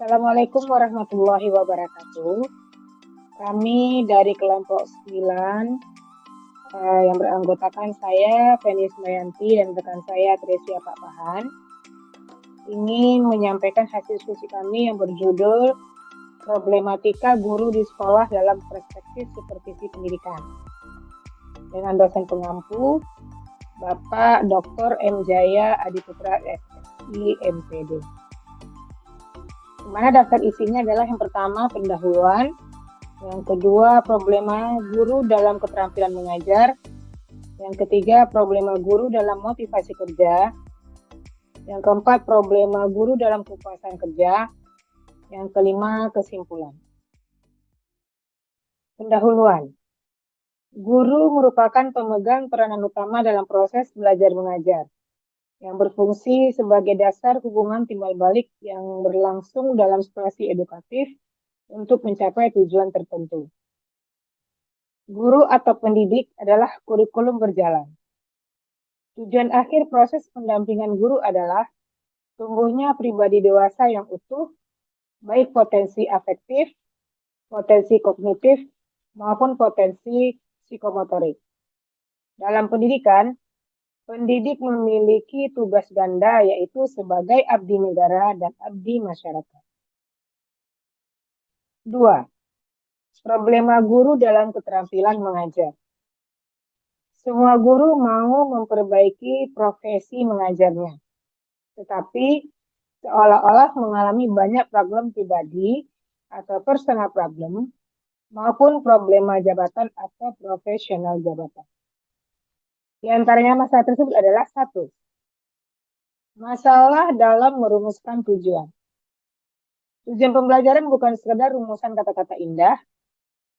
Assalamualaikum warahmatullahi wabarakatuh. Kami dari kelompok 9 yang beranggotakan saya, Feni Ismayanti, dan rekan saya, Tresia Pak Pahan, ingin menyampaikan hasil diskusi kami yang berjudul Problematika Guru di Sekolah dalam Perspektif Supervisi Pendidikan. Dengan dosen pengampu, Bapak Dr. M. Jaya Adiputra, SSI, MPD. Dimana daftar isinya adalah yang pertama pendahuluan, yang kedua problema guru dalam keterampilan mengajar, yang ketiga problema guru dalam motivasi kerja, yang keempat problema guru dalam kepuasan kerja, yang kelima kesimpulan. Pendahuluan. Guru merupakan pemegang peranan utama dalam proses belajar mengajar, yang berfungsi sebagai dasar hubungan timbal balik yang berlangsung dalam situasi edukatif untuk mencapai tujuan tertentu. Guru atau pendidik adalah kurikulum berjalan. Tujuan akhir proses pendampingan guru adalah tumbuhnya pribadi dewasa yang utuh, baik potensi afektif, potensi kognitif, maupun potensi psikomotorik. Dalam pendidikan, pendidik memiliki tugas ganda yaitu sebagai abdi negara dan abdi masyarakat. 2. Problema guru dalam keterampilan mengajar. Semua guru mau memperbaiki profesi mengajarnya, tetapi seolah-olah mengalami banyak problem pribadi atau personal problem maupun problema jabatan atau profesional jabatan. Di antaranya masalah tersebut adalah 1. Masalah dalam merumuskan tujuan. Tujuan pembelajaran bukan sekedar rumusan kata-kata indah,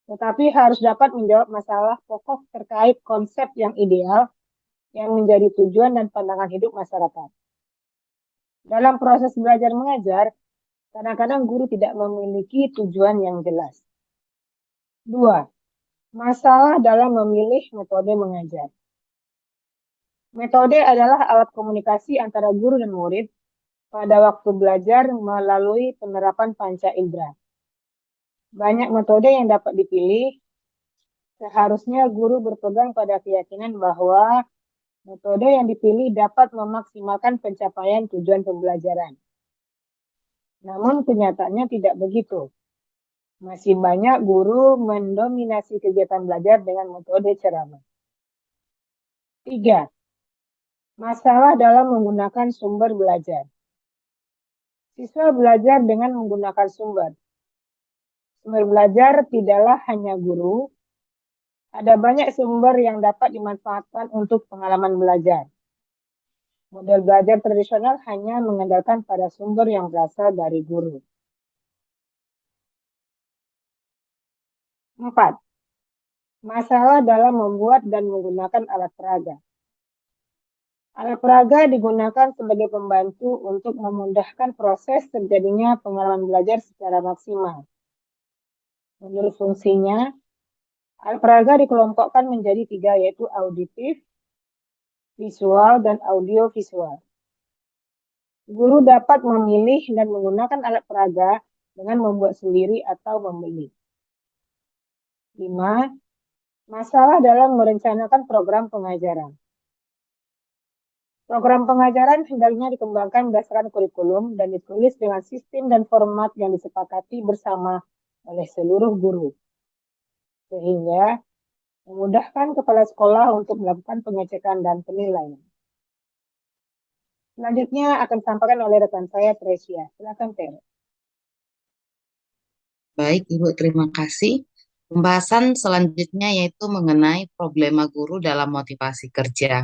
tetapi harus dapat menjawab masalah pokok terkait konsep yang ideal yang menjadi tujuan dan pandangan hidup masyarakat. Dalam proses belajar mengajar, kadang-kadang guru tidak memiliki tujuan yang jelas. 2. Masalah dalam memilih metode mengajar. Metode adalah alat komunikasi antara guru dan murid pada waktu belajar melalui penerapan panca indera. Banyak metode yang dapat dipilih. Seharusnya guru berpegang pada keyakinan bahwa metode yang dipilih dapat memaksimalkan pencapaian tujuan pembelajaran. Namun kenyataannya tidak begitu. Masih banyak guru mendominasi kegiatan belajar dengan metode ceramah. 3. Masalah dalam menggunakan sumber belajar. Siswa belajar dengan menggunakan sumber. Sumber belajar tidaklah hanya guru. Ada banyak sumber yang dapat dimanfaatkan untuk pengalaman belajar. Model belajar tradisional hanya mengandalkan pada sumber yang berasal dari guru. 4. Masalah dalam membuat dan menggunakan alat peraga. Alat peraga digunakan sebagai pembantu untuk memudahkan proses terjadinya pengalaman belajar secara maksimal. Menurut fungsinya, alat peraga dikelompokkan menjadi 3, yaitu auditif, visual, dan audiovisual. Guru dapat memilih dan menggunakan alat peraga dengan membuat sendiri atau membeli. 5. Masalah dalam merencanakan program pengajaran. Program pengajaran hendaknya dikembangkan berdasarkan kurikulum dan ditulis dengan sistem dan format yang disepakati bersama oleh seluruh guru, sehingga memudahkan kepala sekolah untuk melakukan pengecekan dan penilaian. Selanjutnya akan disampaikan oleh rekan saya, Tresia. Silakan, Tere. Baik, Ibu, terima kasih. Pembahasan selanjutnya yaitu mengenai problema guru dalam motivasi kerja.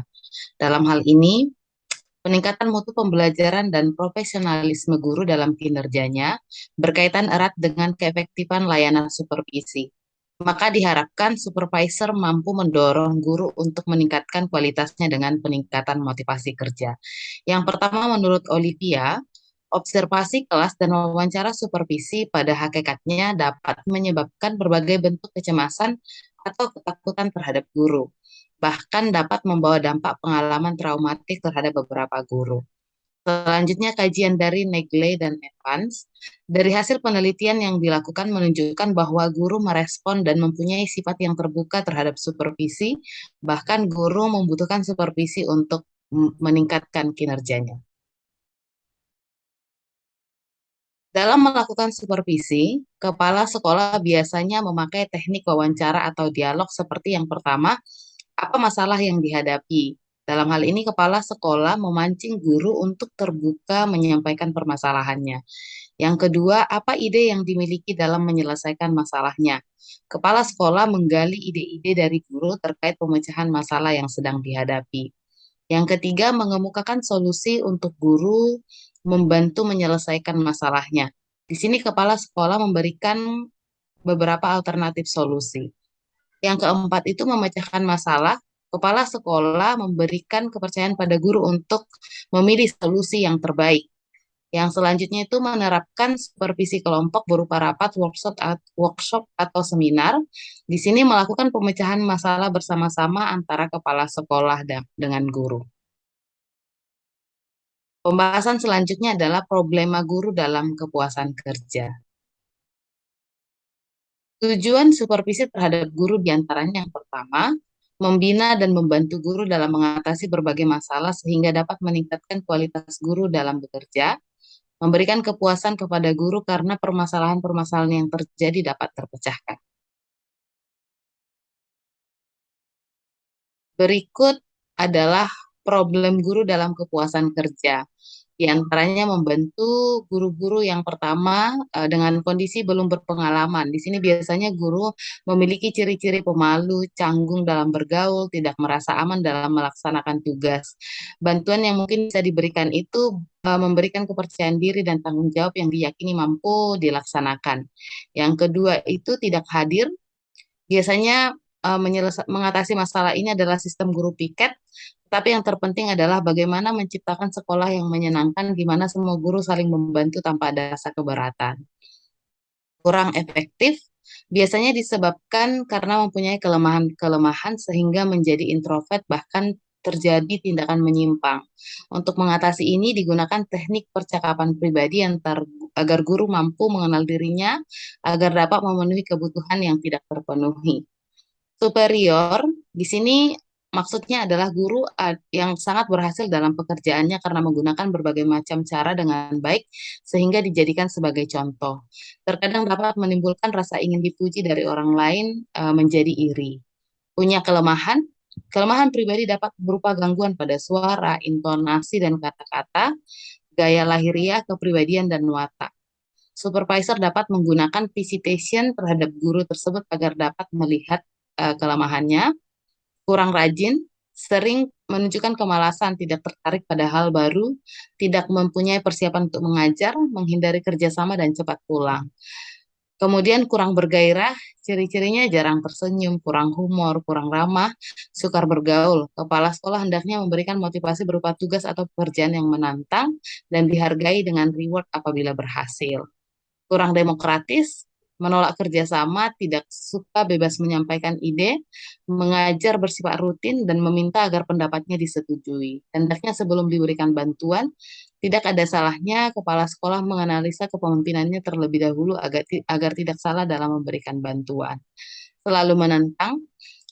Dalam hal ini, peningkatan mutu pembelajaran dan profesionalisme guru dalam kinerjanya berkaitan erat dengan keefektifan layanan supervisi. Maka diharapkan supervisor mampu mendorong guru untuk meningkatkan kualitasnya dengan peningkatan motivasi kerja. Yang pertama, menurut Olivia, observasi kelas dan wawancara supervisi pada hakikatnya dapat menyebabkan berbagai bentuk kecemasan atau ketakutan terhadap guru, bahkan dapat membawa dampak pengalaman traumatik terhadap beberapa guru. Selanjutnya kajian dari Negley dan Evans. Dari hasil penelitian yang dilakukan menunjukkan bahwa guru merespon dan mempunyai sifat yang terbuka terhadap supervisi, bahkan guru membutuhkan supervisi untuk meningkatkan kinerjanya. Dalam melakukan supervisi, kepala sekolah biasanya memakai teknik wawancara atau dialog seperti yang pertama, apa masalah yang dihadapi? Dalam hal ini, kepala sekolah memancing guru untuk terbuka menyampaikan permasalahannya. Yang kedua, apa ide yang dimiliki dalam menyelesaikan masalahnya? Kepala sekolah menggali ide-ide dari guru terkait pemecahan masalah yang sedang dihadapi. Yang ketiga, mengemukakan solusi untuk guru membantu menyelesaikan masalahnya. Di sini kepala sekolah memberikan beberapa alternatif solusi. Yang keempat itu memecahkan masalah. Kepala sekolah memberikan kepercayaan pada guru untuk memilih solusi yang terbaik. Yang selanjutnya itu menerapkan supervisi kelompok berupa rapat, workshop atau seminar. Di sini melakukan pemecahan masalah bersama-sama antara kepala sekolah dengan guru. Pembahasan selanjutnya adalah problema guru dalam kepuasan kerja. Tujuan supervisi terhadap guru diantaranya yang pertama, membina dan membantu guru dalam mengatasi berbagai masalah sehingga dapat meningkatkan kualitas guru dalam bekerja, memberikan kepuasan kepada guru karena permasalahan-permasalahan yang terjadi dapat terpecahkan. Berikut adalah problem guru dalam kepuasan kerja. Di antaranya membantu guru-guru yang pertama dengan kondisi belum berpengalaman. Di sini biasanya guru memiliki ciri-ciri pemalu, canggung dalam bergaul, tidak merasa aman dalam melaksanakan tugas. Bantuan yang mungkin bisa diberikan itu memberikan kepercayaan diri dan tanggung jawab yang diyakini mampu dilaksanakan. Yang kedua itu tidak hadir. Biasanya mengatasi masalah ini adalah sistem guru piket, tapi yang terpenting adalah bagaimana menciptakan sekolah yang menyenangkan, di mana semua guru saling membantu tanpa ada rasa keberatan. Kurang efektif biasanya disebabkan karena mempunyai kelemahan-kelemahan sehingga menjadi introvert, bahkan terjadi tindakan menyimpang. Untuk mengatasi ini digunakan teknik percakapan pribadi agar guru mampu mengenal dirinya, agar dapat memenuhi kebutuhan yang tidak terpenuhi. Superior di sini maksudnya adalah guru yang sangat berhasil dalam pekerjaannya karena menggunakan berbagai macam cara dengan baik sehingga dijadikan sebagai contoh. Terkadang dapat menimbulkan rasa ingin dipuji dari orang lain menjadi iri. Punya kelemahan, kelemahan pribadi dapat berupa gangguan pada suara, intonasi dan kata-kata, gaya lahiriah, kepribadian dan watak. Supervisor dapat menggunakan visitation terhadap guru tersebut agar dapat melihat kelemahannya, kurang rajin, sering menunjukkan kemalasan, tidak tertarik pada hal baru, tidak mempunyai persiapan untuk mengajar, menghindari kerjasama dan cepat pulang. Kemudian kurang bergairah, ciri-cirinya jarang tersenyum, kurang humor, kurang ramah, sukar bergaul. Kepala sekolah hendaknya memberikan motivasi berupa tugas atau pekerjaan yang menantang dan dihargai dengan reward apabila berhasil. Kurang demokratis, menolak kerjasama, tidak suka bebas menyampaikan ide, mengajar bersifat rutin, dan meminta agar pendapatnya disetujui. Hendaknya sebelum diberikan bantuan, tidak ada salahnya kepala sekolah menganalisa kepemimpinannya terlebih dahulu agar tidak salah dalam memberikan bantuan. Selalu menentang.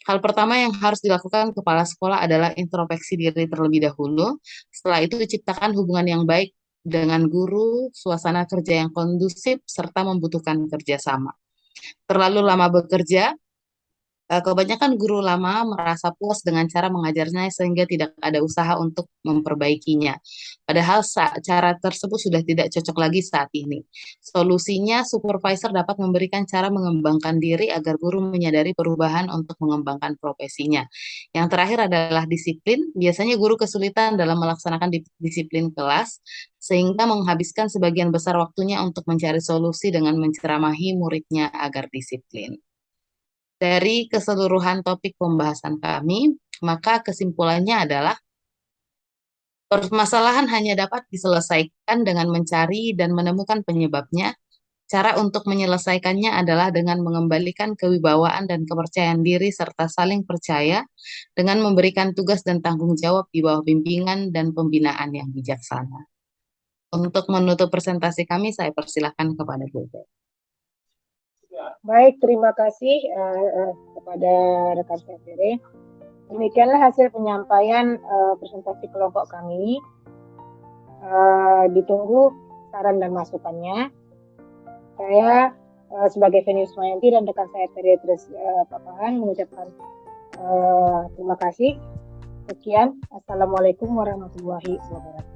Hal pertama yang harus dilakukan kepala sekolah adalah introspeksi diri terlebih dahulu. Setelah itu ciptakan hubungan yang baik dengan guru, suasana kerja yang kondusif, serta membutuhkan kerjasama. Terlalu lama bekerja, kebanyakan guru lama merasa puas dengan cara mengajarnya sehingga tidak ada usaha untuk memperbaikinya. Padahal cara tersebut sudah tidak cocok lagi saat ini. Solusinya, supervisor dapat memberikan cara mengembangkan diri agar guru menyadari perubahan untuk mengembangkan profesinya. Yang terakhir adalah disiplin. Biasanya guru kesulitan dalam melaksanakan disiplin kelas, sehingga menghabiskan sebagian besar waktunya untuk mencari solusi dengan menceramahi muridnya agar disiplin. Dari keseluruhan topik pembahasan kami, maka kesimpulannya adalah permasalahan hanya dapat diselesaikan dengan mencari dan menemukan penyebabnya. Cara untuk menyelesaikannya adalah dengan mengembalikan kewibawaan dan kepercayaan diri serta saling percaya dengan memberikan tugas dan tanggung jawab di bawah bimbingan dan pembinaan yang bijaksana. Untuk menutup presentasi kami, saya persilahkan kepada Bu Ubed. Baik, terima kasih kepada rekan saya Tere. Demikianlah hasil penyampaian presentasi kelompok kami. Ditunggu saran dan masukannya. Saya sebagai Venus Mayanti dan rekan saya Tere Papahan mengucapkan terima kasih. Sekian. Assalamualaikum warahmatullahi wabarakatuh.